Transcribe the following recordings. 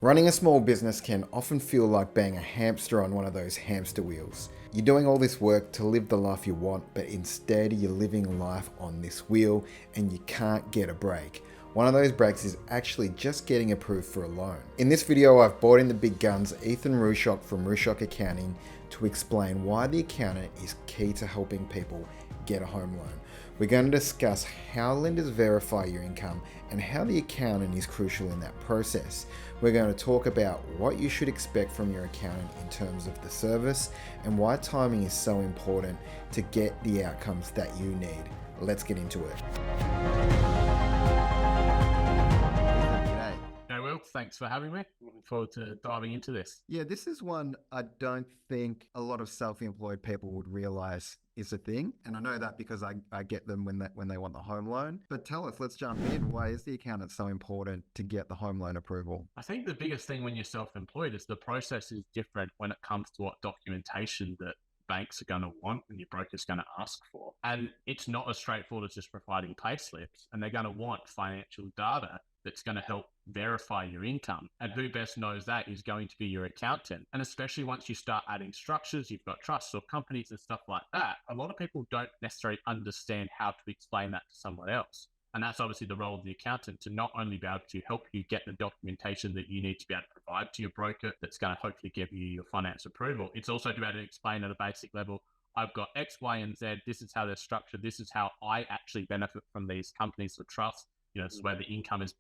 Running a small business can often feel like being a hamster on one of those hamster wheels. You're doing all this work to live the life you want, but instead you're living life on this wheel and you can't get a break. One of those breaks is actually just getting approved for a loan. In this video, I've brought in the big guns, Ethan Rucioch from Rucioch Accounting, to explain why the accountant is key to helping people get a home loan. We're going to discuss how lenders verify your income and how the accountant is crucial in that process. We're going to talk about what you should expect from your accountant in terms of the service and why timing is so important to get the outcomes that you need. Let's get into it. No, Will, thanks for having me. Looking forward to diving into this. Yeah, this is one I don't think a lot of self-employed people would realize is a thing. And I know that because I get them when they want the home loan. But tell us, let's jump in. Why is the accountant so important to get the home loan approval? I think the biggest thing when you're self-employed is the process is different when it comes to what documentation that banks are going to want and your broker's going to ask for. And it's not as straightforward as just providing pay slips. And they're going to want financial data that's going to help verify your income. And who best knows that is going to be your accountant. And especially once you start adding structures, you've got trusts or companies and stuff like that, a lot of people don't necessarily understand how to explain that to someone else. And that's obviously the role of the accountant, to not only be able to help you get the documentation that you need to be able to provide to your broker that's going to hopefully give you your finance approval. It's also to be able to explain at a basic level, I've got X, Y, and Z. This is how they're structured. This is how I actually benefit from these companies or trusts. This is where the income is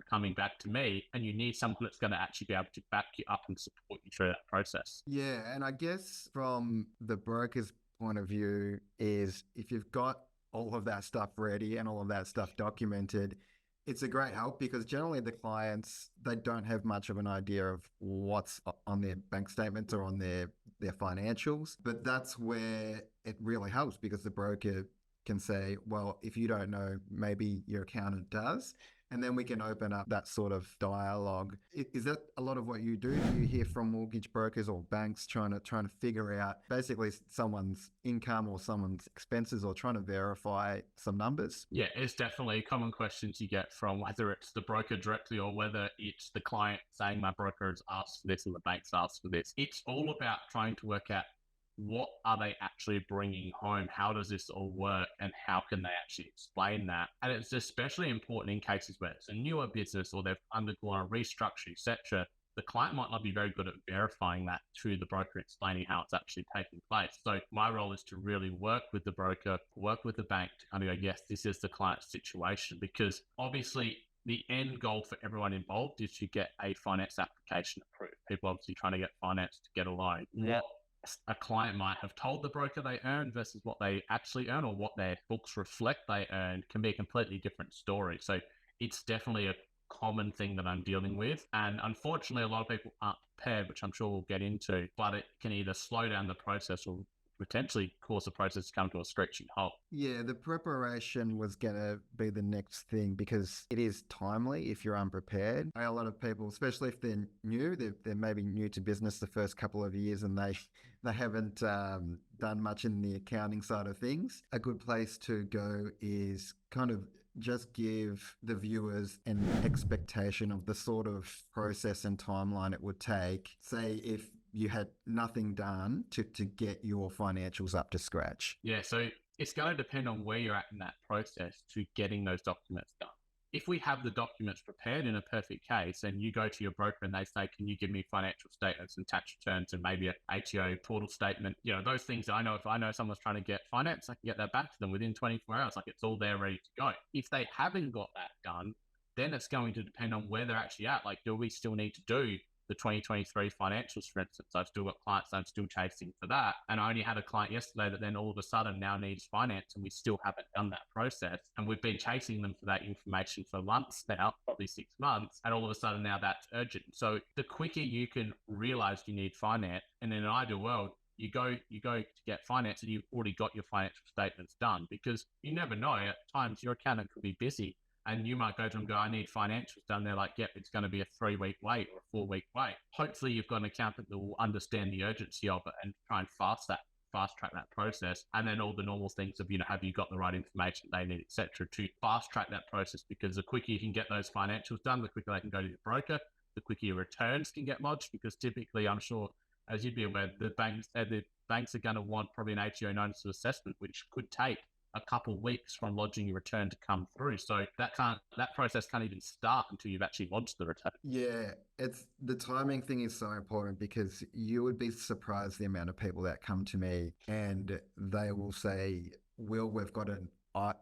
coming back to me, and you need someone that's going to actually be able to back you up and support you through that process. Yeah, and I guess from the broker's point of view is if you've got all of that stuff ready and all of that stuff documented, it's a great help because generally the clients, they don't have much of an idea of what's on their bank statements or on their financials. But that's where it really helps because the broker can say, well, if you don't know, maybe your accountant does. And then we can open up that sort of dialogue. Is that a lot of what you do? Do you hear from mortgage brokers or banks trying to figure out basically someone's income or someone's expenses or trying to verify some numbers? Yeah, it's definitely common questions you get from whether it's the broker directly or whether it's the client saying my broker has asked for this and the bank's asked for this. It's all about trying to work out what are they actually bringing home? How does this all work? And how can they actually explain that? And it's especially important in cases where it's a newer business or they've undergone a restructure, etc. The client might not be very good at verifying that to the broker, explaining how it's actually taking place. So my role is to really work with the broker, work with the bank to kind of go, yes, this is the client's situation, because obviously the end goal for everyone involved is to get a finance application approved. People obviously trying to get finance to get a loan. What a client might have told the broker they earn versus what they actually earn or what their books reflect they earn can be a completely different story. So it's definitely a common thing that I'm dealing with. And unfortunately, a lot of people aren't prepared, which I'm sure we'll get into, but it can either slow down the process or potentially cause the process to come to a screeching halt. Yeah, the preparation was going to be the next thing because it is timely if you're unprepared. A lot of people, especially if they're new, they're maybe new to business the first couple of years and they haven't done much in the accounting side of things. A good place to go is kind of just give the viewers an expectation of the sort of process and timeline it would take. Say if you had nothing done to get your financials up to scratch. Yeah, so it's going to depend on where you're at in that process to getting those documents done. If we have the documents prepared in a perfect case and you go to your broker and they say, can you give me financial statements and tax returns and maybe an ATO portal statement, those things I know, if I know someone's trying to get finance, I can get that back to them within 24 hours. Like, it's all there ready to go. If they haven't got that done, then it's going to depend on where they're actually at. Like, do we still need to do the 2023 financials, for instance? I've still got clients I'm still chasing for that. And I only had a client yesterday that then all of a sudden now needs finance and we still haven't done that process. And we've been chasing them for that information for months now, probably 6 months. And all of a sudden now that's urgent. So the quicker you can realize you need finance, and in an ideal world, you go to get finance and you've already got your financial statements done, because you never know, at times your accountant could be busy. And you might go to them and go, I need financials done. They're like, yep, it's going to be a 3-week wait or a 4-week wait. Hopefully you've got an accountant that will understand the urgency of it and try and fast track that process. And then all the normal things of, have you got the right information they need, etc., to fast track that process, because the quicker you can get those financials done, the quicker they can go to your broker. the quicker your returns can get lodged, because typically, I'm sure, as you'd be aware, the banks are going to want probably an ATO notice of assessment, which could take a couple of weeks from lodging your return to come through. So that process can't even start until you've actually lodged the return. Yeah, it's the timing thing is so important because you would be surprised the amount of people that come to me and they will say, "Will, we've got an eye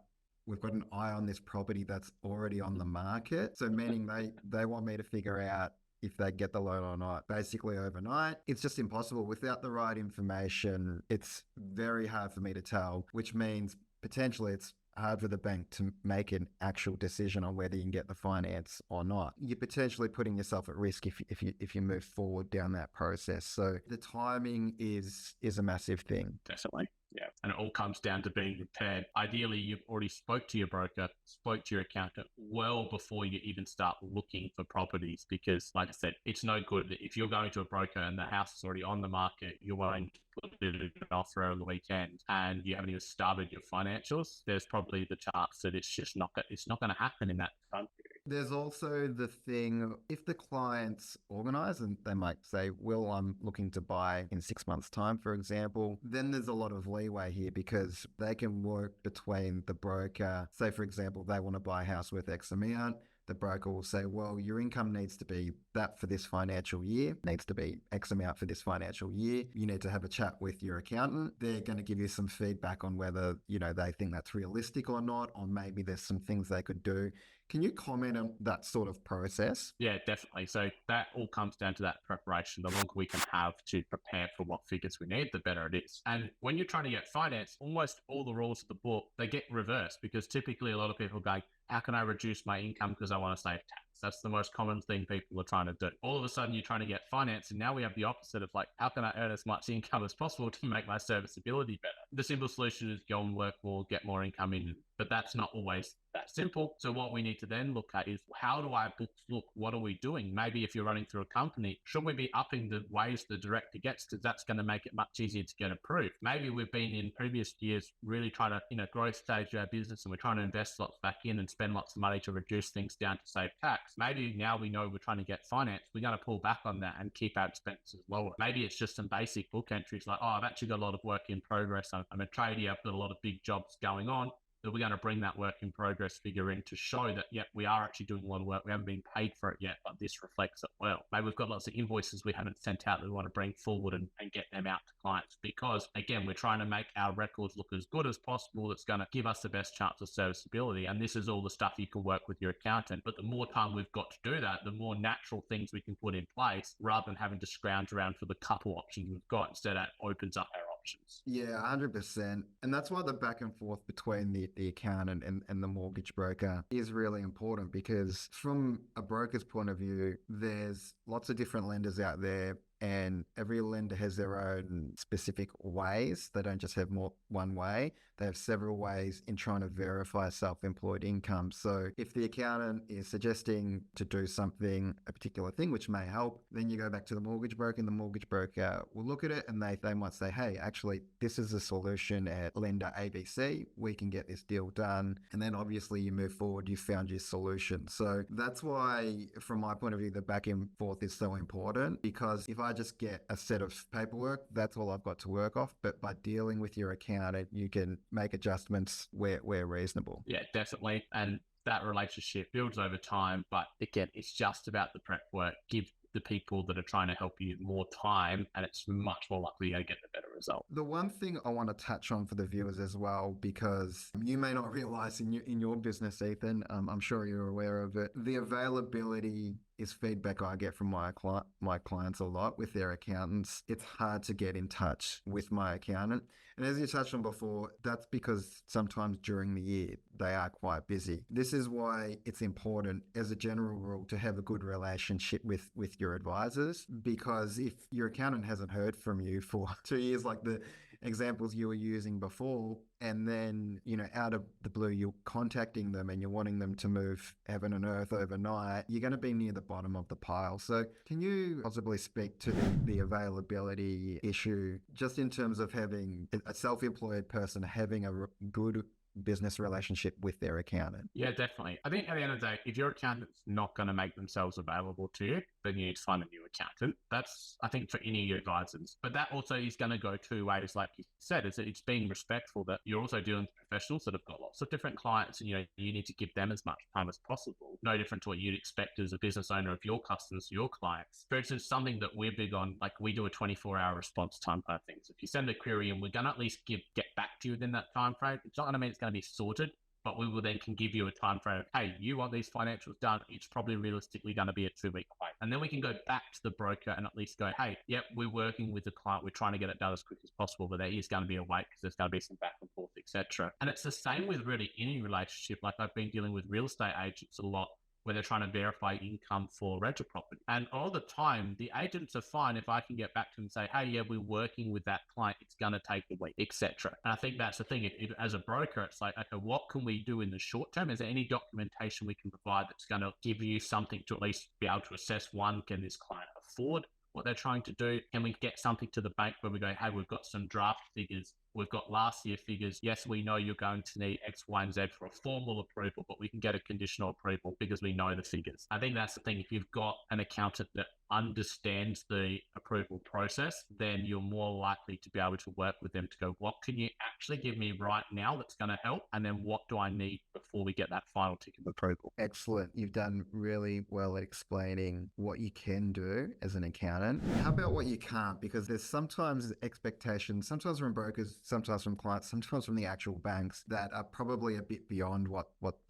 on this property that's already on the market." So meaning they want me to figure out if they get the loan or not, basically overnight. It's just impossible. Without the right information, it's very hard for me to tell, which means potentially it's hard for the bank to make an actual decision on whether you can get the finance or not. You're potentially putting yourself at risk if you move forward down that process. So the timing is a massive thing. Definitely. Yeah. And it all comes down to being prepared. Ideally, you've already spoke to your broker, spoke to your accountant well before you even start looking for properties. Because like I said, it's no good if you're going to a broker and the house is already on the market, you're wanting to put it an offer over the weekend and you haven't even started your financials, there's probably the chance that it's not going to happen in that time period. There's also the thing, if the client's organized and they might say, "Well, I'm looking to buy in 6 months' time," for example, then there's a lot of leeway here because they can work between the broker. Say, for example, they want to buy a house worth X amount. The broker will say, "Well, your income needs to be that for this financial year, needs to be X amount for this financial year. You need to have a chat with your accountant." They're going to give you some feedback on whether, they think that's realistic or not, or maybe there's some things they could do. Can you comment on that sort of process? Yeah, definitely. So that all comes down to that preparation. The longer we can have to prepare for what figures we need, the better it is. And when you're trying to get finance, almost all the rules of the book, they get reversed because typically a lot of people go, "How can I reduce my income because I want to save tax?" That's the most common thing people are trying to do. All of a sudden, you're trying to get finance, and now we have the opposite of like, "How can I earn as much income as possible to make my serviceability better?" The simple solution is go and work more, get more income in, but that's not always that simple. So what we need to then look at is, how do our books look? What are we doing? Maybe if you're running through a company, should we be upping the ways the director gets, because that's going to make it much easier to get approved? Maybe we've been in previous years really trying to growth stage our business and we're trying to invest lots back in and spend lots of money to reduce things down to save tax. Maybe now we know we're trying to get finance, we're going to pull back on that and keep our expenses lower. Maybe it's just some basic book entries like, "Oh, I've actually got a lot of work in progress. I'm a tradie. I've got a lot of big jobs going on." That we're going to bring that work in progress figure in to show that, yep, we are actually doing a lot of work. We haven't been paid for it yet, but this reflects it well. Maybe we've got lots of invoices we haven't sent out that we want to bring forward and get them out to clients because, again, we're trying to make our records look as good as possible. That's going to give us the best chance of serviceability. And this is all the stuff you can work with your accountant. But the more time we've got to do that, the more natural things we can put in place rather than having to scrounge around for the couple options we've got. Instead, that opens up our options. Yeah, 100%. And that's why the back and forth between the accountant and the mortgage broker is really important because from a broker's point of view, there's lots of different lenders out there and every lender has their own specific ways. They don't just have one way. They have several ways in trying to verify self-employed income. So if the accountant is suggesting to do something, a particular thing, which may help, then you go back to the mortgage broker and the mortgage broker will look at it and they might say, "Hey, actually, this is a solution at lender ABC. We can get this deal done." And then obviously you move forward, you found your solution. So that's why, from my point of view, the back and forth is so important because if I just get a set of paperwork, that's all I've got to work off. But by dealing with your accountant, you can make adjustments where reasonable. Yeah, definitely. And that relationship builds over time. But again, it's just about the prep work. Give the people that are trying to help you more time, and it's much more likely to get the better result. The one thing I want to touch on for the viewers as well, because you may not realize in your business, Ethan, I'm sure you're aware of it, the availability is feedback I get from my clients a lot with their accountants. It's hard to get in touch with my accountant. And as you touched on before, that's because sometimes during the year they are quite busy. This is why it's important as a general rule to have a good relationship with your advisors, because if your accountant hasn't heard from you for 2 years, like the examples you were using before, and then, out of the blue, you're contacting them and you're wanting them to move heaven and earth overnight, you're going to be near the bottom of the pile. So can you possibly speak to the availability issue, just in terms of having a self-employed person having a good business relationship with their accountant? Yeah, definitely. I think at the end of the day, if your accountant's not going to make themselves available to you, then you need to find a new accountant. That's, I think, for any of your advisors. But that also is going to go two ways, like you said, is that it's being respectful that you're also dealing with professionals that have got lots of different clients, and you need to give them as much time as possible. No different to what you'd expect as a business owner of your customers, your clients. For instance, something that we're big on, like we do a 24-hour response time kind of thing. So if you send a query and we're going to at least get back to you within that time frame, it's not going to mean it's going to be sorted, but we will then can give you a time frame of, hey, you want these financials done, it's probably realistically going to be a 2-week wait. And then we can go back to the broker and at least go, hey, yep, we're working with the client, we're trying to get it done as quick as possible, but there is going to be a wait because there's going to be some back and forth, etc. And it's the same with really any relationship. Like I've been dealing with real estate agents a lot, where they're trying to verify income for rental property. And all the time, the agents are fine if I can get back to them and say, hey, yeah, we're working with that client, it's going to take a week, etc. And I think that's the thing. As a broker, it's like, okay, what can we do in the short term? Is there any documentation we can provide that's going to give you something to at least be able to assess, one, can this client afford what they're trying to do? Can we get something to the bank where we go, hey, we've got some draft figures, we've got last year figures. Yes, we know you're going to need X, Y, and Z for a formal approval, but we can get a conditional approval because we know the figures. I think that's the thing. If you've got an accountant that understands the approval process, then you're more likely to be able to work with them to go, what can you actually give me right now that's going to help? And then what do I need before we get that final tick of approval? Excellent. You've done really well at explaining what you can do as an accountant. How about what you can't? Because there's sometimes expectations, sometimes from brokers, sometimes from clients, sometimes from the actual banks that are probably a bit beyond what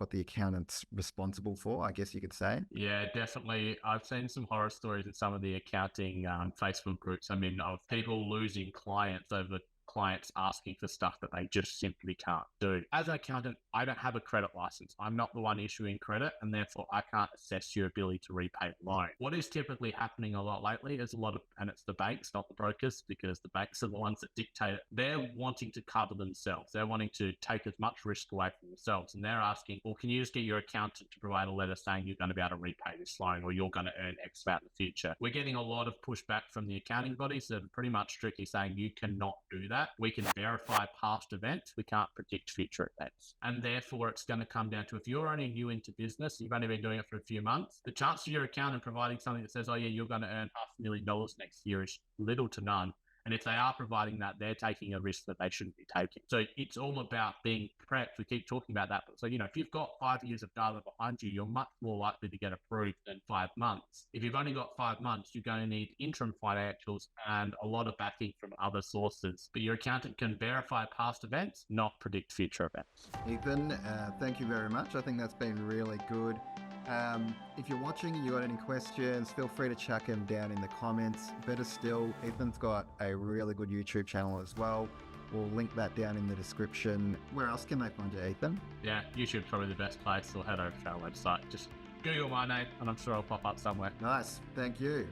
the accountant's responsible for, I guess you could say. Yeah, definitely. I've seen some horror stories in some of the accounting Facebook groups. I mean, of people losing clients over clients asking for stuff that they just simply can't do. As an accountant, I don't have a credit license. I'm not the one issuing credit, and therefore I can't assess your ability to repay a loan. What is typically happening a lot lately is and it's the banks, not the brokers, because the banks are the ones that dictate it. They're wanting to cover themselves. They're wanting to take as much risk away from themselves, and they're asking, well, can you just get your accountant to provide a letter saying you're going to be able to repay this loan or you're going to earn X amount in the future? We're getting a lot of pushback from the accounting bodies that are pretty much strictly saying you cannot do that. We can verify past events. We can't predict future events. And therefore, it's going to come down to, if you're only new into business, you've only been doing it for a few months, the chance of your accountant providing something that says, oh yeah, you're going to earn $500,000 next year is little to none. And if they are providing that, they're taking a risk that they shouldn't be taking. So it's all about being prepped. We keep talking about that. But so, if you've got 5 years of data behind you, you're much more likely to get approved than 5 months. If you've only got 5 months, you're going to need interim financials and a lot of backing from other sources. But your accountant can verify past events, not predict future events. Ethan, thank you very much. I think that's been really good. If you're watching and you got any questions, feel free to chuck them down in the comments. Better still, Ethan's got a really good YouTube channel as well. We'll link that down in the description. Where else can they find you, Ethan? Yeah, YouTube's probably the best place. Or head over to our website. Just Google my name and I'm sure I'll pop up somewhere. Nice. Thank you.